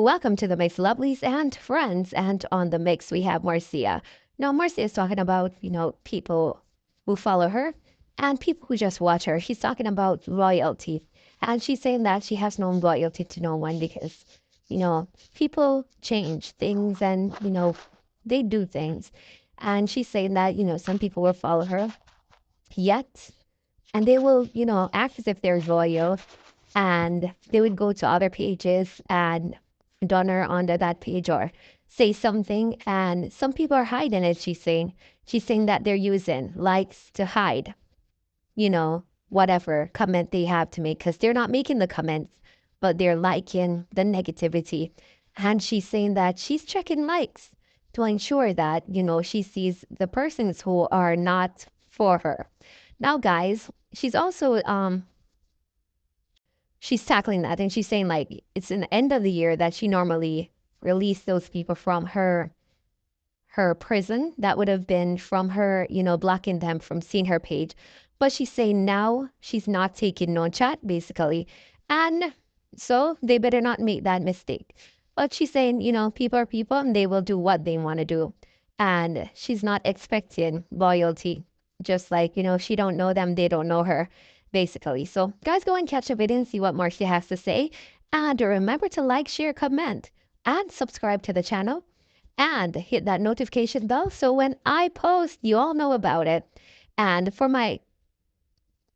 Welcome to the Mix Lovelies and Friends. And on the mix, we have Marcia. Now, Marcia is talking about, people who follow her and people who just watch her. She's talking about loyalty. And she's saying that she has no loyalty to no one because, people change things and, they do things. And she's saying that, some people will follow her, yet and they will, act as if they're loyal and they would go to other pages and donor under that page or say something. And some people are hiding it, She's saying that they're using likes to hide, whatever comment they have to make because they're not making the comments, but they're liking the negativity. And she's saying that she's checking likes to ensure that, she sees the persons who are not for her. Now, guys, she's tackling that and she's saying like it's an end of the year that she normally released those people from her prison that would have been from her, blocking them from seeing her page. But she's saying now she's not taking no chat basically. And so they better not make that mistake. But she's saying, people are people and they will do what they want to do. And she's not expecting loyalty. Just like, she don't know them, they don't know her, basically. So guys, go and catch the video and see what Marcia has to say. And remember to like, share, comment, and subscribe to the channel and hit that notification bell so when I post, you all know about it. And for my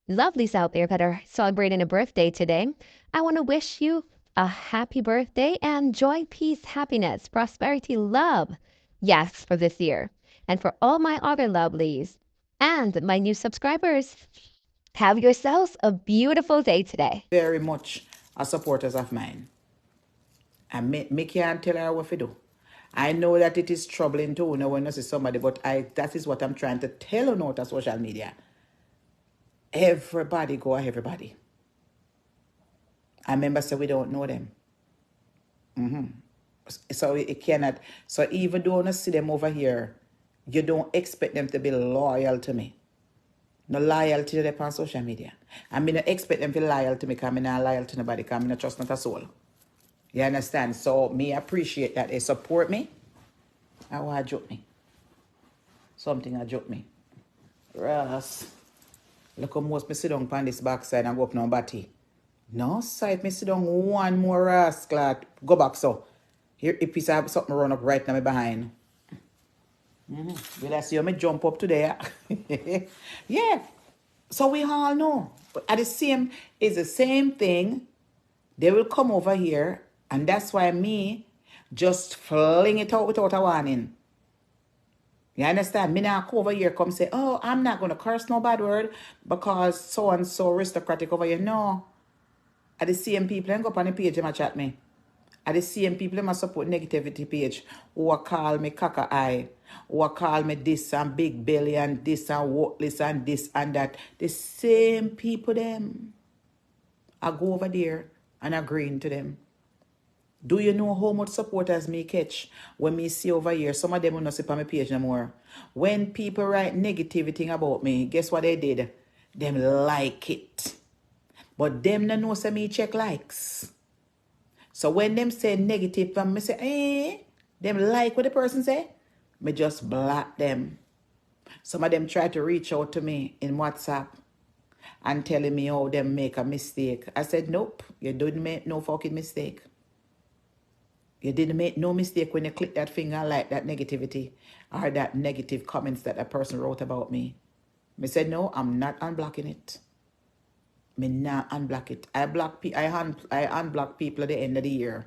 lovelies out there that are celebrating a birthday today, I want to wish you a happy birthday and joy, peace, happiness, prosperity, love. Yes, for this year. And for all my other lovelies and my new subscribers, have yourselves a beautiful day today. Very much a supporters of mine. And me can't tell her what to do. I know that it is troubling too, when you see somebody, but that is what I'm trying to tell you now to social media. Everybody go at everybody. I remember say we don't know them. So it cannot. So even though I see them over here, you don't expect them to be loyal to me. No loyalty to them on social media. I mean, I expect them to be loyal to me because I'm not loyal to nobody because I'm not trust not a soul. You understand? So me appreciate that they support me. I want to joke me. Something I joke me. Ross. Look how most me sit down on this backside and go up no body. No side me sit down one more rascal. Go back so. Here if piece of something run up right now me behind. Will I see how me jump up today? Yeah. So we all know. But at the same, it's the same thing. They will come over here, and that's why me just fling it out without a warning. You understand? Me now come over here, come say, oh, I'm not going to curse no bad word because so-and-so aristocratic over here. No. At the same people, and go up on the page and chat me. At the same people, them support negativity page who are call me caca eye, who are call me this and big belly and this and worthless and this and that. The same people them. I go over there and agreeing to them. Do you know how much supporters me catch when me see over here? Some of them will not see on my page no more. When people write negative thing about me, guess what they did? Them like it. But them no know say me check likes. So when them say negative, me say, them like what the person say, me just block them. Some of them try to reach out to me in WhatsApp and telling me how them make a mistake. I said, nope, you didn't make no fucking mistake. You didn't make no mistake when you click that finger like that negativity or that negative comments that a person wrote about me. Me said, no, I'm not unblocking it. Me not unblock it. I unblock people at the end of the year.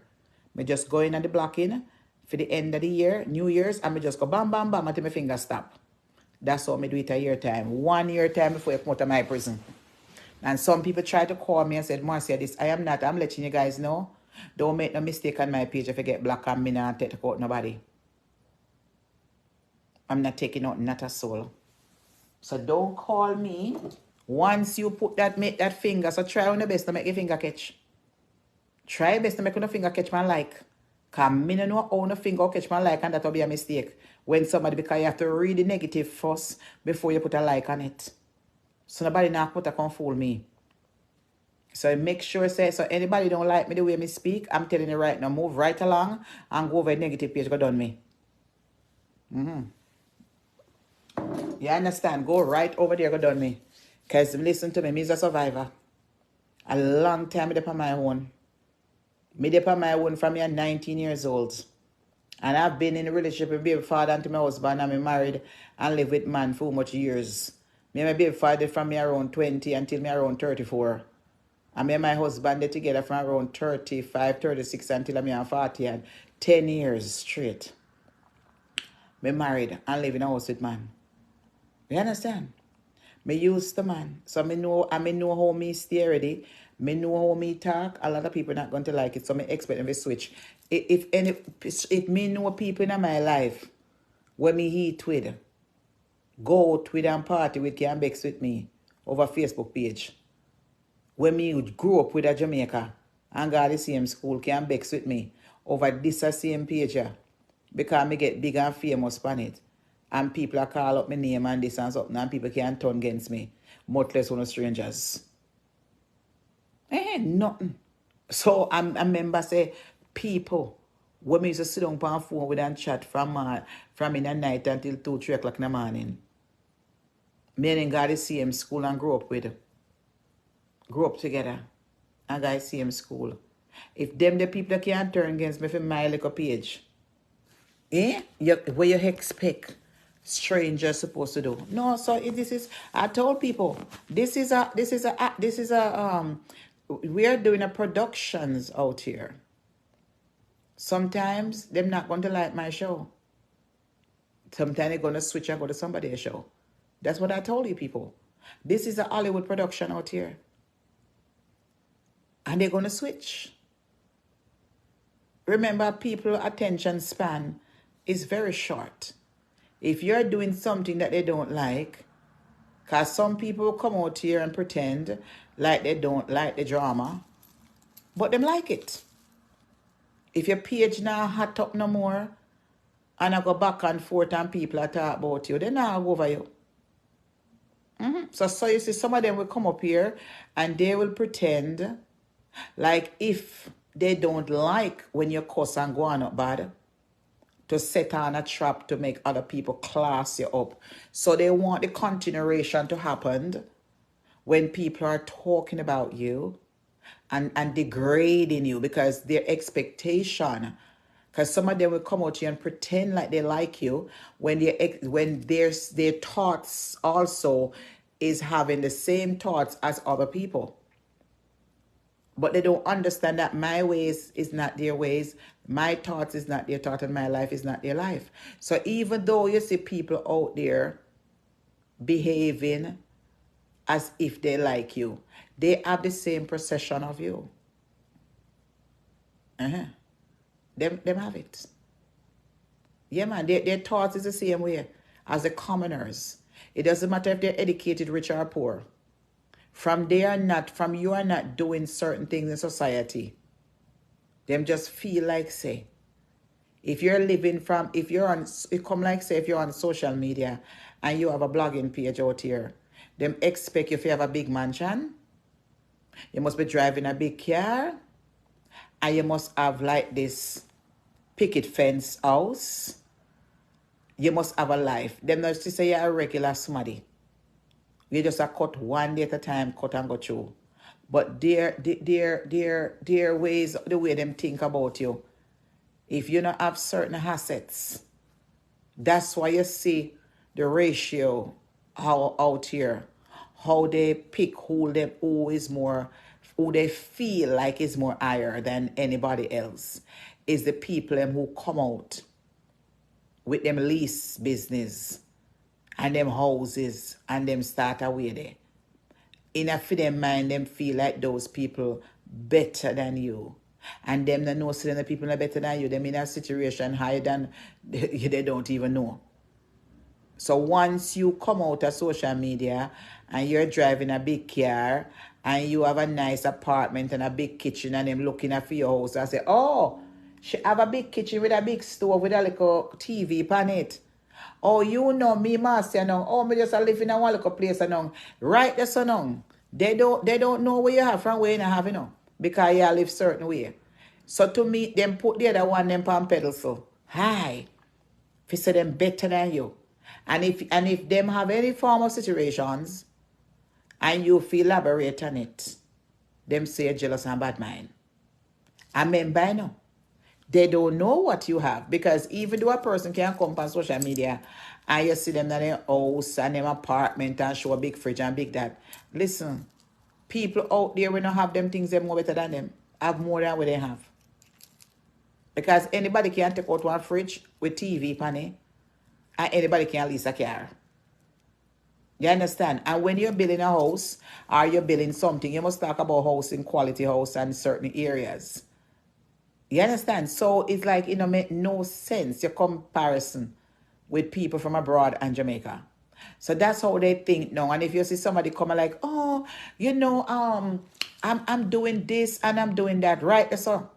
Me just go in at the blocking for the end of the year, New Year's, and me just go bam, bam, bam until my finger stop. That's how me do it a year time. 1 year time before you come out of my prison. And some people try to call me and said, Marcia, this, I'm letting you guys know. Don't make no mistake on my page if you get blocked and me not take out nobody. I'm not taking out not a soul. So don't call me. Once you make that finger, so try on the best to make your finger catch. Try your best to make your finger catch my like. Because me no know how no finger catch my like and that will be a mistake. When somebody, because you have to read the negative first before you put a like on it. So nobody now put a come fool me. So make sure, say, so anybody don't like me the way me speak, I'm telling you right now, move right along and go over a negative page, go done me. You understand? Go right over there, go done me. Because listen to me, me's a survivor. A long time me dey on my own. Me dey on my own from me 19 years old. And I've been in a relationship with baby father until my husband and me married and live with man for much years. Me and my baby father from me around 20 until me around 34. And me and my husband they together from around 35, 36 until I'm 40 and 10 years straight. Me married and live in a house with man. You understand? Me used to man. So me know how me stay ready. Me know how me talk. A lot of people not going to like it. So me expect them to switch. If me know people in my life when me eat with, go out with and party with can bex with me over Facebook page. When me grew up with a Jamaica and got the same school can bex with me over this same page because me get big and famous on it. And people are call up my name and this and something and people can't turn against me. Much less on strangers. Nothing. So I remember say people when me used to sit down on phone with and chat from in the night until 2, 3 o'clock in the morning. Me and got the same school and grew up with. Grew up together. And got the same school. If them the people that can't turn against me for my little page. What you expect strangers supposed to do? No, so this is I told people we are doing a productions out here. Sometimes them not going to like my show. Sometimes they're gonna switch and go to somebody else's show. That's what I told you people. This is a Hollywood production out here. And they're gonna switch. Remember, people attention span is very short. If you're doing something that they don't like, because some people come out here and pretend like they don't like the drama, but them like it. If your page now hot up no more, and I go back and forth and people are talk about you, then I'll go over you. So you see, some of them will come up here and they will pretend like if they don't like when you cuss and go on up bad, to set on a trap to make other people class you up. So they want the continuation to happen when people are talking about you and degrading you because their expectation, because some of them will come out here and pretend like they like you when their thoughts also is having the same thoughts as other people. But they don't understand that my ways is not their ways, my thoughts is not their thought, and my life is not their life. So even though you see people out there behaving as if they like you, they have the same perception of you. Them have it. Yeah, man, their thoughts is the same way as the commoners. It doesn't matter if they're educated, rich, or poor. From you are not doing certain things in society. Them just feel like say, if you're on social media and you have a blogging page out here, them expect you if you have a big mansion, you must be driving a big car, and you must have like this picket fence house. You must have a life. Them not to say you're a regular somebody. You just a cut one day at a time, cut and go through. But their ways, the way them think about you, if you don't have certain assets, that's why you see the ratio how out here, how they pick who they feel like is more higher than anybody else, is the people who come out with them lease business and them houses and them start away there. Enough for them mind them feel like those people better than you. And them that know so the people are better than you, them in a situation higher than they don't even know. So once you come out of social media and you're driving a big car and you have a nice apartment and a big kitchen and them looking at your house and say, oh, she have a big kitchen with a big stove with a little TV on it. Oh, you know me, Marcia, now. Oh, me just live in a one little place now. Right there, so now. They don't know where you have from where you not have, because you live certain way. So to me, them put the other one them on pedestal. Hi. If you say them better than you. And if them have any form of situations and you feel elaborate on it, them say jealous and bad mind. I mean by now. They don't know what you have, because even though a person can come on social media and you see them in their house and their apartment and show a big fridge and big that, listen, people out there will not have them things them more better than them, have more than what they have. Because anybody can take out one fridge with TV pan it, and anybody can lease a car. You understand? And when you're building a house or you're building something, you must talk about housing, quality house and certain areas. You understand? So it's like, make no sense, your comparison with people from abroad and Jamaica. So that's how they think now. And if you see somebody come like, oh, I'm doing this and I'm doing that, right? So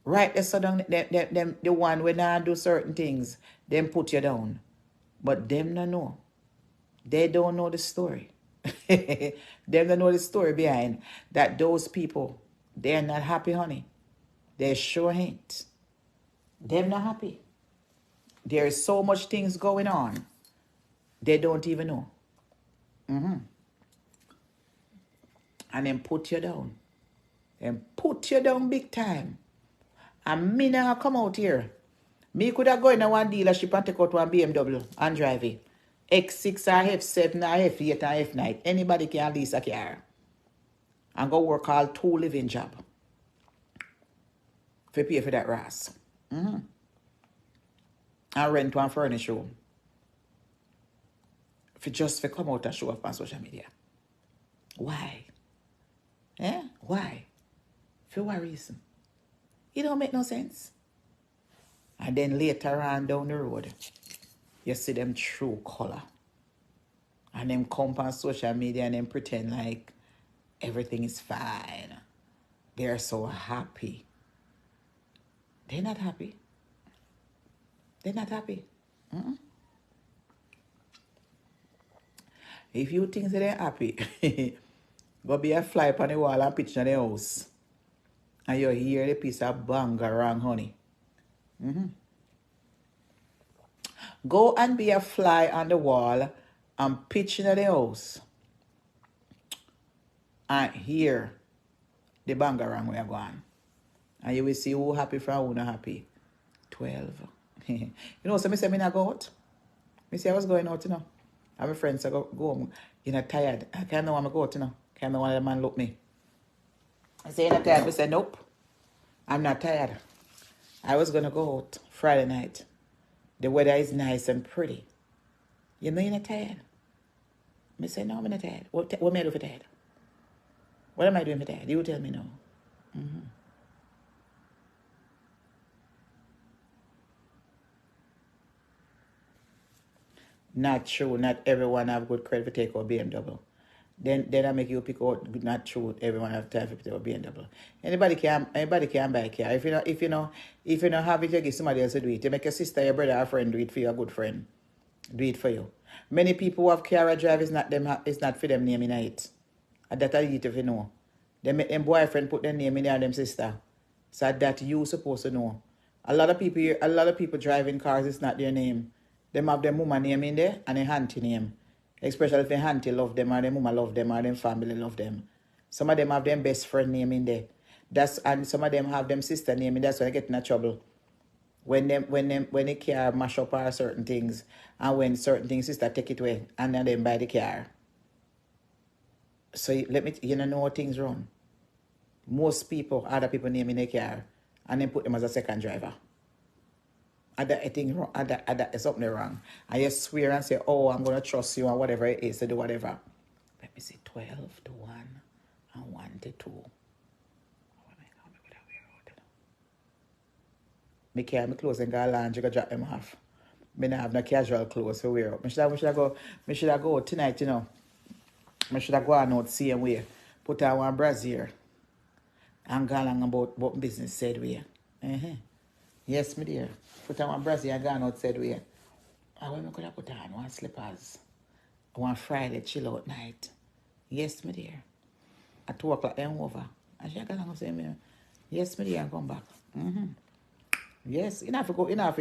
right there, so down them the one when I do certain things, them put you down. But them no know. They don't know the story. Them don't know the story behind that those people, they're not happy, honey. They sure ain't. Them not happy. There's so much things going on. They don't even know. And then put you down. And put you down big time. And me now come out here. Me could have gone in one dealership and take out one BMW and drive it. X6 or F7 or F8 or F9. Anybody can lease a car. And go work all 2 living job. For pay for that ras. And rent one furniture room. For come out and show up on social media. Why? Why? For what reason? It don't make no sense. And then later on down the road, you see them true color. And them come on social media and them pretend like everything is fine. They're so happy. They're not happy. They're not happy. If you think that they're happy, go be a fly up on the wall and pitch in the house. And you hear the piece of bang around, honey. Go and be a fly on the wall and pitch in the house. And hear the bang around where you're going. And you will see who happy from who not happy. 12. So me say me not go out. Me say I was going out, And my friends say go home. You're not tired. I can't know why I go out, Can't know why the man look me. I say you're not tired. I say nope. I'm not tired. I was gonna go out Friday night. The weather is nice and pretty. You're not tired. I say no, I'm not tired. What am I doing for tired? What am I doing for tired? You tell me no. Not true. Not everyone have good credit for take out BMW. Then I make you pick out not true. Everyone have time for take out BMW. Anybody can buy a car. If you know have it, you give somebody else to do it. You make your sister, your brother, a friend do it for you, a good friend. Do it for you. Many people who have car drive is not them. It's not for them name in it. And that I need to know. They make them boyfriend put their name in there and them sister. So that you supposed to know. A lot of people driving cars, it's not their name. Them have their mama name in there and their auntie name. Especially if their auntie love them or their mama love them or their family love them. Some of them have their best friend name in there. And some of them have them sister name in there, so they get in trouble. When they car mash up or certain things, and when certain things sister take it away and then them buy the car. So know how things run. Most people, other people name in their car and then put them as a second driver. I think is something wrong. And you swear and say, oh, I'm going to trust you and whatever it is to do whatever. Let me see, 12 to 1 and 1 to 2. Me carry my clothes and go laundry, you go drop them off. Me not have no casual clothes to wear up. Me should have go tonight, I should have gone out same way. Put on one brassiere. And go along about what business said we. Yes, me dear. Put on one brassiere and gone out said we. And when I could have put on one slippers. One Friday chill out night. Yes, my dear. At 2 o'clock, I'm over. And she got say me, yes, my dear, and come back. Yes, enough to go, enough.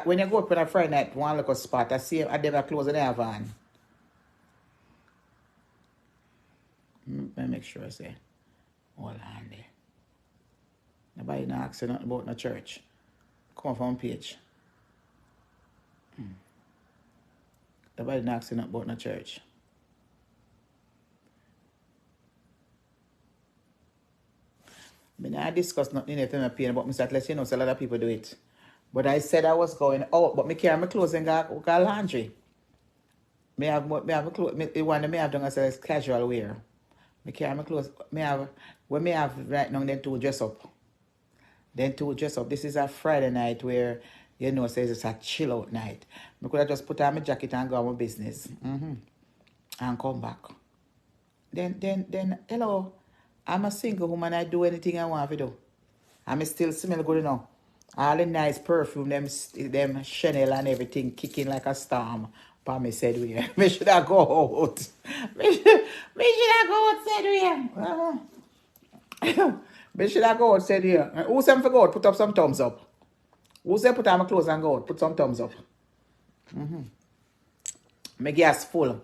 When you go up on a Friday night, one look a spot, I see I never close the van. Let me make sure I say, hold on there. Nobody not asking nothing about no church. Come from page. Nobody not asking nothing about no church. I mean, I discuss nothing in my pain, but I said, let you know, so a lot of people do it. But I said I was going out, but I carry my clothes and go laundry. Me have my clothes, the one that I have done as a casual wear. I carry my clothes, when me have right now, then two dress up. Then two dress up. This is a Friday night where, you know, says it's a chill out night. I could have just put on my jacket and go on my business. And come back. Then, hello, I'm a single woman. I do anything I want to do. I'm still smell good enough. All the nice perfume, them Chanel and everything kicking like a storm. Pa me said we, me should have go out. me should have go out said we. Me should have go out said we. Who said for go out? Put up some thumbs up. Who said put on my clothes and go out? Put some thumbs up. My gas full.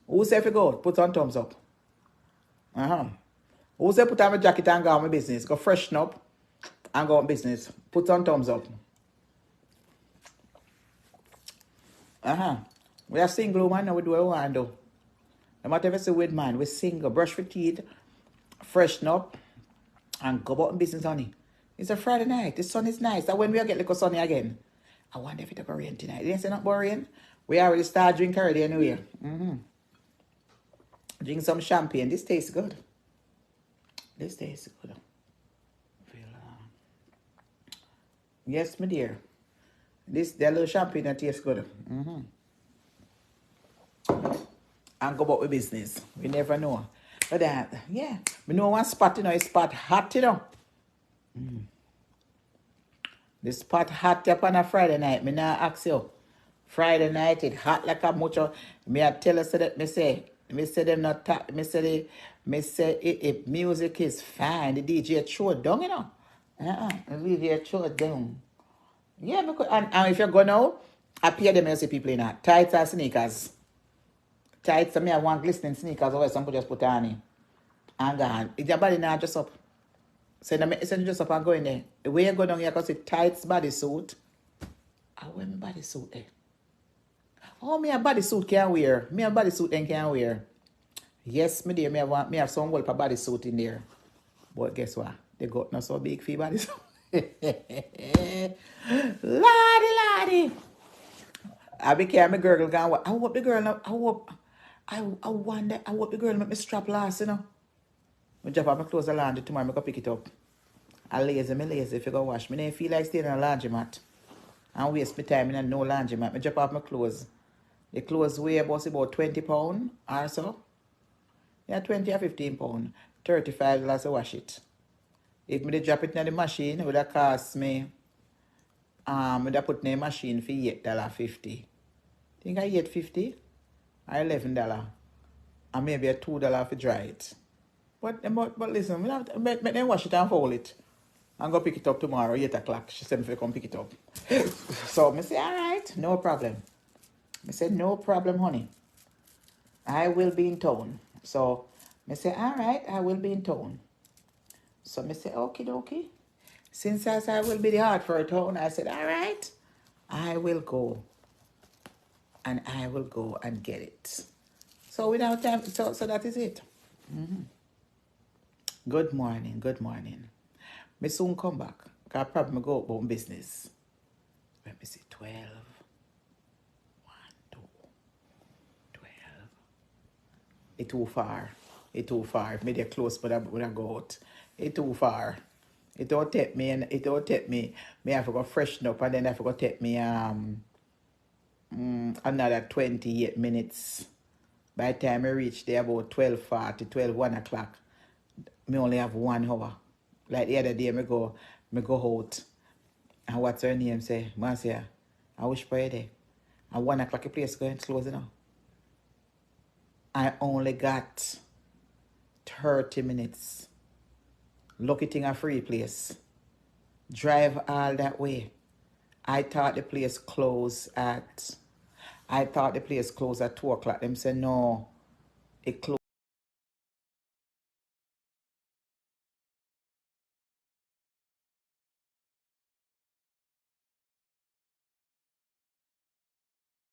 Who said for go out? Put some thumbs up. Who said put on my jacket and go on my business? Go freshen up and go on business. Put some thumbs up. We are single woman and we do what we want to do. No matter if it's a weird man, we single, brush for teeth, freshen up, and go about business, honey. It's a Friday night. The sun is nice. And when we get little sunny again, I wonder if it's going to rain tonight. Didn't say not boring. We already start drinking already anyway. Drink some champagne. This tastes good. This tastes good. Yes, my dear. That little champagne that tastes good. And go about with business. We never know. But yeah. We know one spot, you know, it's spot hot, you know. The spot hot up on a Friday night. Me now ask you. Friday night it hot like a mucho. Me I tell us that me say them not talk. Me say if music is fine, the DJ throw it down, you know. The DJ throw it down. Yeah, because and if you go now, I pay them as people in that. Tights or sneakers. Tights, I want glistening sneakers, or some just put on it. And gone. If your body not dress up. So you dress up and go in there. The way you go down here, because it's tights bodysuit. I wear my bodysuit there. Oh, me a bodysuit can wear. Me a bodysuit then can wear. Yes, me dear, me have some wall for bodysuit in there. But guess what? They got not so big for bodysuit. Lordy. I became a girl going, I hope the girl, I wonder, I hope the girl make me strap last, you know. I drop off my clothes and laundry tomorrow, I go pick it up. I lazy if you go wash. Me don't feel like staying in a laundromat and waste my time in no laundromat. I drop off my clothes. The clothes weigh about 20 pounds or so. Yeah, 20 or 15 pounds. $35 to wash it. If me drop it in the machine, it would have cost me, would have put in the machine for $8.50. Think I $8.50 or $11. And maybe a $2 for dry it. But listen, make them wash it and fold it. And go pick it up tomorrow, 8 o'clock. She said me to come pick it up. So I say, all right, no problem. I said, no problem, honey. I will be in town. So I say, all right, I will be in town. So I say, okie dokie. Since I will be the heart for a town, I said, all right, I will go. And I will go and get it. So without time, so that is it. Good morning. Me soon come back. Because I probably go about business. Let me see, 12. 1, 2, 12. It's too far. If me get close, but I go out. It's too far. It don't take me. Me have to go freshen up and then I have to go take me another 28 minutes. By the time I reach there about 12:40, 1 o'clock, me only have 1 hour. Like the other day, me go out. And what's her name say? Marcia, I wish for you there. At 1 o'clock, the place going to close, you know. I only got 30 minutes. Lucky thing a free place. Drive all that way. I thought the place closed at 2 o'clock. Them say no, it closed